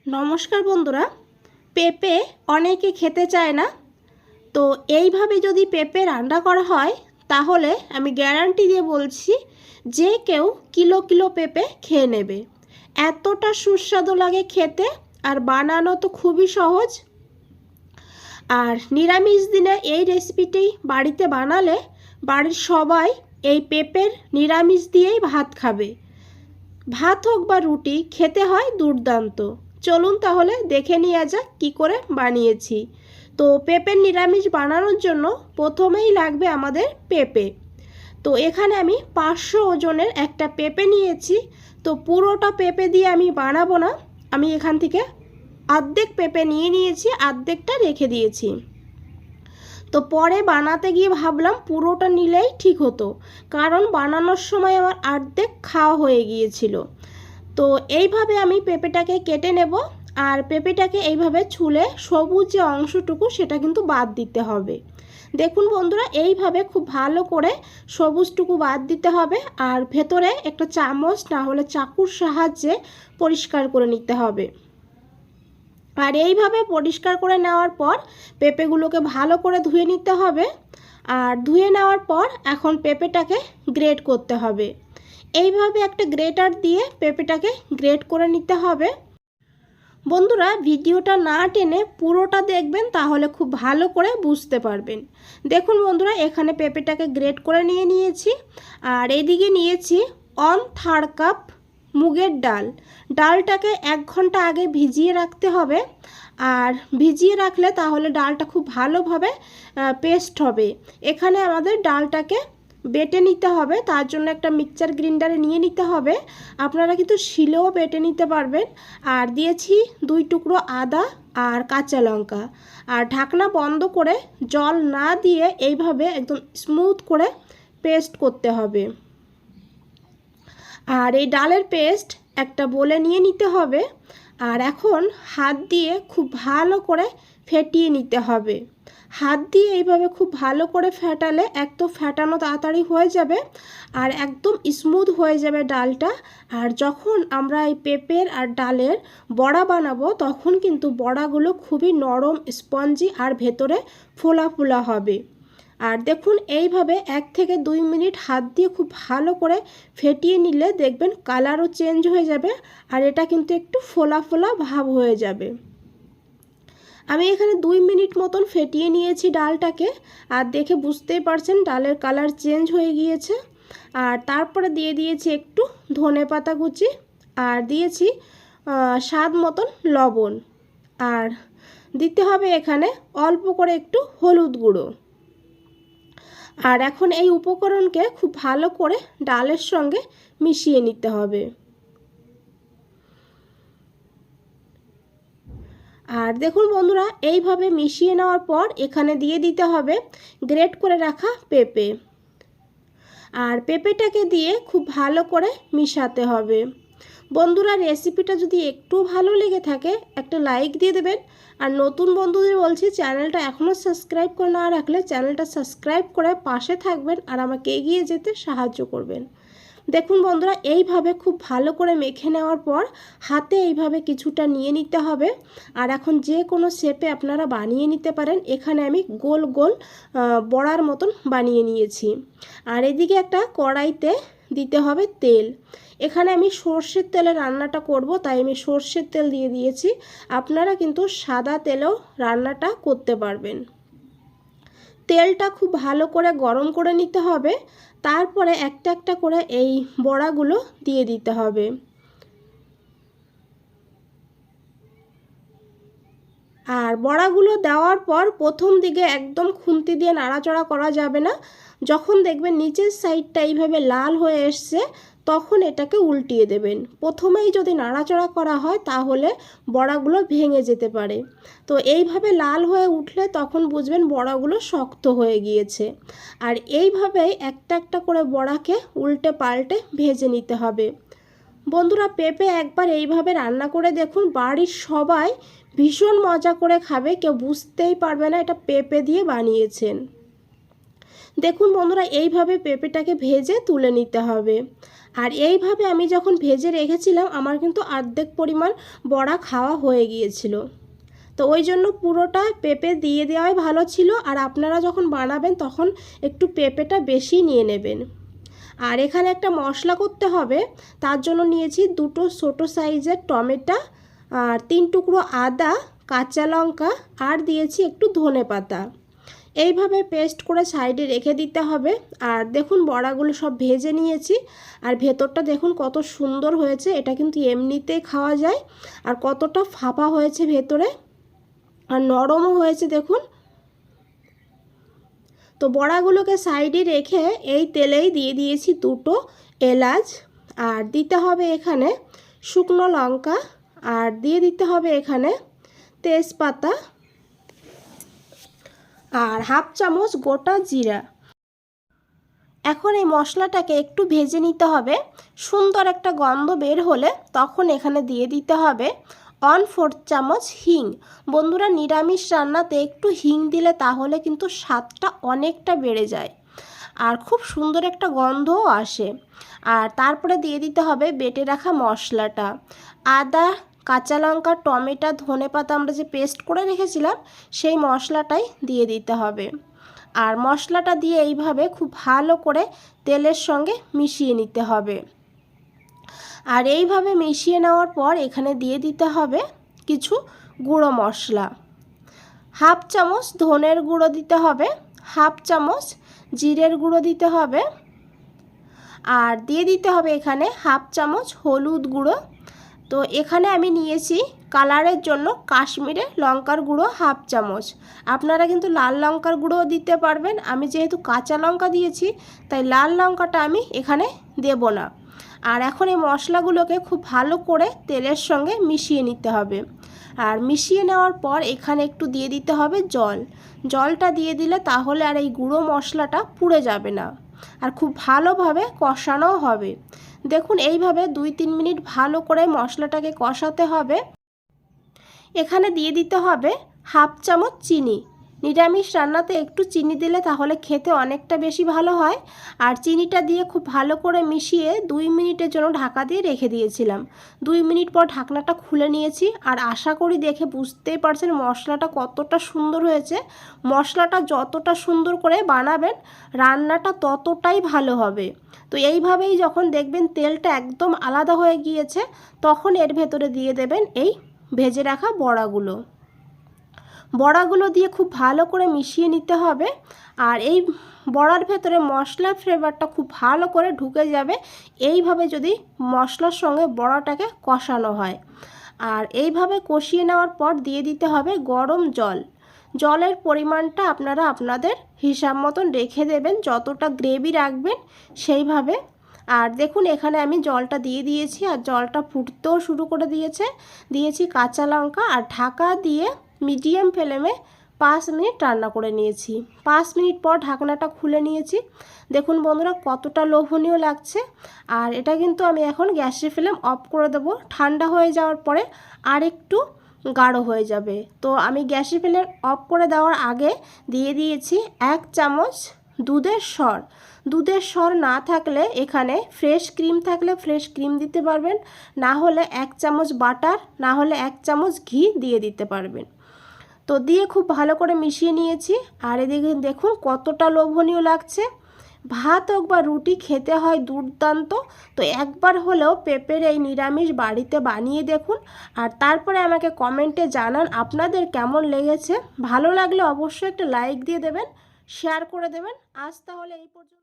নমস্কার বন্ধুরা। পেঁপে অনেকে খেতে চায় না, তো এইভাবে যদি পেঁপে রান্না করা হয় তাহলে আমি গ্যারান্টি দিয়ে বলছি যে কেউ কিলো কিলো পেঁপে খেয়ে নেবে। এতটা সুস্বাদু লাগে খেতে, আর বানানো তো খুবই সহজ। আর নিরামিষ দিনে এই রেসিপিটি বাড়িতে বানালে বাড়ির সবাই এই পেঁপের নিরামিষ দিয়েই ভাত খাবে। ভাত হোক বা রুটি, খেতে হয় দুর্দান্ত। চলুন তাহলে দেখে নেওয়া যাক কী করে বানিয়েছি। তো পেঁপের নিরামিষ বানানোর জন্য প্রথমেই লাগবে আমাদের পেঁপে। তো এখানে আমি 500 ওজনের একটা পেঁপে নিয়েছি। তো পুরোটা পেঁপে দিয়ে আমি বানাবো না, আমি এখান থেকে অর্ধেক পেঁপে নিয়ে নিয়েছি, অর্ধেকটা রেখে দিয়েছি। তো পরে বানাতে গিয়ে ভাবলাম পুরোটা নিলেই ঠিক হতো, কারণ বানানোর সময় আমার অর্ধেক খাওয়া হয়ে গিয়েছিল। তো এইভাবে আমি পেঁপেটাকে কেটে নেব, আর পেঁপেটাকে এইভাবে ছুলে সবুজ যে অংশটুকু সেটা কিন্তু বাদ দিতে হবে। দেখুন বন্ধুরা, এইভাবে খুব ভালো করে সবুজটুকু বাদ দিতে হবে, আর ভেতরে একটা চামচ না হলে চাকুর সাহায্যে পরিষ্কার করে নিতে হবে। আর এইভাবে পরিষ্কার করে নেওয়ার পর পেঁপেগুলোকে ভালো করে ধুয়ে নিতে হবে। আর ধুয়ে নেওয়ার পর এখন পেঁপেটাকে গ্রেট করতে হবে। এইভাবে একটা গ্রেটার দিয়ে পেঁপেটাকে গ্রেট করে নিতে হবে। বন্ধুরা, ভিডিওটা না টেনে পুরোটা দেখবেন, তাহলে খুব ভালো করে বুঝতে পারবেন। দেখুন বন্ধুরা, এখানে পেঁপেটাকে গ্রেট করে নিয়েছি। আর এইদিকে নিয়েছি 1/3 কাপ মুগের ডাল। ডালটাকে 1 ঘন্টা আগে ভিজিয়ে রাখতে হবে। আর ভিজিয়ে রাখলে তাহলে ডালটা খুব ভালোভাবে পেস্ট হবে। এখানে আমাদের ডালটাকে বেটে নিতে হবে, তার জন্য একটা মিক্সচার গ্রাইন্ডারে নিয়ে নিতে হবে। আপনারা কিন্তু শিলেও বেটে নিতে পারবেন। আর দিয়েছি 2 টুকরো আদা আর কাঁচা লঙ্কা। আর ঢাকনা বন্ধ করে জল না দিয়ে এইভাবে একদম স্মুথ করে পেস্ট করতে হবে। আর এই ডালের পেস্ট একটা বলে নিয়ে নিতে হবে। আর এখন হাত দিয়ে খুব ভালো করে ফেটিয়ে নিতে হবে। হাত দিয়ে এইভাবে খুব ভালো করে ফেটালে এক তো ফেটানো তাড়াতাড়ি হয়ে যাবে, আর একদম স্মুথ হয়ে যাবে ডালটা। আর যখন আমরা এই পেঁপের আর ডালের বড়া বানাবো তখন কিন্তু বড়াগুলো খুবই নরম, স্পঞ্জি আর ভেতরে ফোলা ফোলা হবে। আর দেখুন, এইভাবে 1 থেকে 2 মিনিট হাত দিয়ে খুব ভালো করে ফেটিয়ে নিলে দেখবেন কালারও চেঞ্জ হয়ে যাবে, আর এটা কিন্তু একটু ফোলা ফোলা ভাব হয়ে যাবে। আমি এখানে 2 মিনিট মতন ফেটিয়ে নিয়েছি ডালটাকে, আর দেখে বুঝতেই পারছেন ডালের কালার চেঞ্জ হয়ে গিয়েছে। আর তারপরে দিয়ে দিয়েছি একটু ধনেপাতা কুচি, আর দিয়েছি স্বাদ মতন লবণ, আর দিতে হবে এখানে অল্প করে একটু হলুদ গুঁড়ো। আর এখন এই উপকরণকে খুব ভালো করে ডালের সঙ্গে মিশিয়ে নিতে হবে। আর দেখুন বন্ধুরা, এইভাবে মিশিয়ে নেওয়ার পর এখানে দিয়ে দিতে হবে গ্রেট করে রাখা পেঁপে। আর পেঁপেটাকে দিয়ে খুব ভালো করে মিশাতে হবে। বন্ধুরা, রেসিপিটা যদি একটু ভালো লেগে থাকে একটা লাইক দিয়ে দেবেন। আর নতুন বন্ধুদের বলছি, চ্যানেলটা এখনও সাবস্ক্রাইব করে না রাখলে চ্যানেলটা সাবস্ক্রাইব করে পাশে থাকবেন আর আমাকে এগিয়ে যেতে সাহায্য করবেন। দেখুন বন্ধুরা, এইভাবে খুব ভালো করে মেখে নেওয়ার পর হাতে এইভাবে কিছুটা নিয়ে নিতে হবে। আর এখন যে কোনো শেপে আপনারা বানিয়ে নিতে পারেন। এখানে আমি গোল গোল বড়ার মতন বানিয়ে নিয়েছি। আর এদিকে একটা কড়াইতে দিতে হবে তেল। এখানে আমি সর্ষের তেলে রান্নাটা করব, তাই আমি সর্ষের তেল দিয়ে দিয়েছি। আপনারা কিন্তু সাদা তেলেও রান্নাটা করতে পারবেন। তেলটা খুব ভালো করে গরম করে নিতে হবে। তারপরে একটা একটা করে এই বড়াগুলো দিয়ে দিতে হবে। আর বড়াগুলো দেওয়ার পর প্রথম দিকে একদম খুন্তি দিয়ে নাড়াচাড়া করা যাবে না। যখন দেখবেন নিচের সাইডটা এইভাবে লাল হয়ে এসছে তখন এটাকে উল্টিয়ে দেবেন। প্রথমেই যদি নাড়াচাড়া করা হয় তাহলে বড়াগুলো ভেঙে যেতে পারে। তো এইভাবে লাল হয়ে উঠলে তখন বুঝবেন বড়াগুলো শক্ত হয়ে গিয়েছে। আর এইভাবেই একটা একটা করে বড়াকে উল্টে পাল্টে ভেজে নিতে হবে। বন্ধুরা, পেঁপে একবার এইভাবে রান্না করে দেখুন, বাড়ির সবাই ভীষণ মজা করে খাবে, কেউ বুঝতেই পারবে না এটা পেঁপে দিয়ে বানিয়েছেন। দেখুন বন্ধুরা, এইভাবে পেঁপেটাকে ভেজে তুলে নিতে হবে। আর এইভাবে আমি যখন ভেজে রেখেছিলাম আমার কিন্তু অর্ধেক পরিমাণ বড়া খাওয়া হয়ে গিয়েছিল। তো ওই জন্য পুরোটা পেঁপে দিয়ে দেওয়াই ভালো ছিল। আর আপনারা যখন বানাবেন তখন একটু পেঁপেটা বেশি নিয়ে নেবেন। আর এখানে একটা মশলা করতে হবে, তার জন্য নিয়েছি 2টো ছোটো সাইজের টমেটো, আর 3 টুকরো আদা, কাঁচা লঙ্কা, আর দিয়েছি একটু ধনেপাতা। এইভাবে পেস্ট করে সাইডে রেখে দিতে হবে। আর দেখুন বড়াগুলো সব ভেজে নিয়েছি, আর ভেতরটা দেখুন কত সুন্দর হয়েছে। এটা কিন্তু এমনিতেই খাওয়া যায়। আর কতটা ফাঁপা হয়েছে ভেতরে, আর নরমও হয়েছে দেখুন। তো বড়াগুলোকে সাইডে রেখে এই তেলেই দিয়ে দিয়েছি 2টো এলাচ, আর দিতে হবে এখানে শুকনো লঙ্কা, আর দিয়ে দিতে হবে এখানে তেজপাতা, আর হাফ চামচ গোটা জিরা। এখন এই মশলাটাকে একটু ভেজে নিতে হবে। সুন্দর একটা গন্ধ বের হলে তখন এখানে দিয়ে দিতে হবে 1/4 চামচ হিং। বন্ধুরা, নিরামিষ রান্নাতে একটু হিং দিলে তাহলে কিন্তু স্বাদটা অনেকটা বেড়ে যায়, আর খুব সুন্দর একটা গন্ধও আসে। আর তারপরে দিয়ে দিতে হবে বেটে রাখা মশলাটা, আদা, কাঁচা লঙ্কা, টমেটো, ধনেপাতা আমরা যে পেস্ট করে রেখেছিলাম সেই মশলাটাই দিয়ে দিতে হবে। আর মশলাটা দিয়ে এইভাবে খুব ভালো করে তেলের সঙ্গে মিশিয়ে নিতে হবে। আর এইভাবে মিশিয়ে নেওয়ার পর এখানে দিয়ে দিতে হবে কিছু গুঁড়ো মশলা। হাফ চামচ ধনের গুঁড়ো দিতে হবে, হাফ চামচ জিরের গুঁড়ো দিতে হবে, আর দিয়ে দিতে হবে এখানে হাফ চামচ হলুদ গুঁড়ো। তো এখানে আমি নিয়েছি কালারের জন্য কাশ্মীরে লঙ্কার গুঁড়ো হাফ চামচ। আপনারা কিন্তু লাল লঙ্কার গুঁড়োও দিতে পারবেন। আমি যেহেতু কাঁচা লঙ্কা দিয়েছি তাই লাল লঙ্কাটা আমি এখানে দেব না। আর এখন এই মশলাগুলোকে খুব ভালো করে তেলের সঙ্গে মিশিয়ে নিতে হবে। আর মিশিয়ে নেওয়ার পর এখানে একটু দিয়ে দিতে হবে জল। জলটা দিয়ে দিলে তাহলে আর এই গুঁড়ো মশলাটা পুড়ে যাবে না, আর খুব ভালোভাবে কষানোও হবে। দেখুন এইভাবে 2-3 মিনিট ভালো করে মশলাটাকে কষাতে হবে। এখানে দিয়ে দিতে হবে হাফ চামচ চিনি। নিরামিষ রান্নাতে একটু চিনি দিলে তাহলে খেতে অনেকটা বেশি ভালো হয়। আর চিনিটা দিয়ে খুব ভালো করে মিশিয়ে 2 মিনিটের জন্য ঢাকা দিয়ে রেখে দিয়েছিলাম। 2 মিনিট পর ঢাকনাটা খুলে নিয়েছি, আর আশা করি দেখে বুঝতেই পারছেন মশলাটা কতটা সুন্দর হয়েছে। মশলাটা যতটা সুন্দর করে বানাবেন রান্নাটা ততটাই ভালো হবে। তো এইভাবেই যখন দেখবেন তেলটা একদম আলাদা হয়ে গিয়েছে তখন এর ভেতরে দিয়ে দেবেন এই ভেজে রাখা বড়াগুলো দিয়ে খুব ভালো করে মিশিয়ে নিতে হবে। আর এই বড়ার ভেতরে মশলার ফ্লেভারটা খুব ভালো করে ঢুকে যাবে এইভাবে যদি মশলার সঙ্গে বড়াটাকে কষানো হয়। আর এইভাবে কষিয়ে নেওয়ার পর দিয়ে দিতে হবে গরম জল। জলের পরিমাণটা আপনারা আপনাদের হিসাব মতন রেখে দেবেন, যতটা গ্রেভি রাখবেন সেইভাবে। আর দেখুন এখানে আমি জলটা দিয়ে দিয়েছি, আর জলটা ফুটতেও শুরু করে দিয়েছি কাঁচা লঙ্কা, আর ঢাকা দিয়ে মিডিয়াম ফ্লেমে 5 মিনিট রান্না করে নিয়েছি। 5 মিনিট পর ঢাকনাটা খুলে নিয়েছি। দেখুন বন্ধুরা কতটা লোভনীয় লাগছে। আর এটা কিন্তু আমি এখন গ্যাসের ফ্লেম অফ করে দেবো। ঠান্ডা হয়ে যাওয়ার পরে আর একটু গাঢ় হয়ে যাবে। তো আমি গ্যাসের ফ্লেম অফ করে দেওয়ার আগে দিয়ে দিয়েছি 1 চামচ দুধের সর না থাকলে এখানে ফ্রেশ ক্রিম থাকলে ফ্রেশ ক্রিম দিতে পারবেন, না হলে 1 চামচ বাটার, না হলে 1 চামচ ঘি দিয়ে দিতে পারবেন। তো দিয়ে খুব ভালো করে মিশিয়ে নিয়েছি। আর এদিকে দেখুন কতটা লোভনীয় লাগছে। ভাত হোক বা রুটি খেতে হয় দুর্দান্ত। তো একবার হলেও পেঁপের এই নিরামিষ বাড়িতে বানিয়ে দেখুন, আর তারপরে আমাকে কমেন্টে জানান আপনাদের কেমন লেগেছে। ভালো লাগলে অবশ্যই একটা লাইক দিয়ে দেবেন, শেয়ার করে দেবেন। আজ তাহলে এই পর্যন্ত।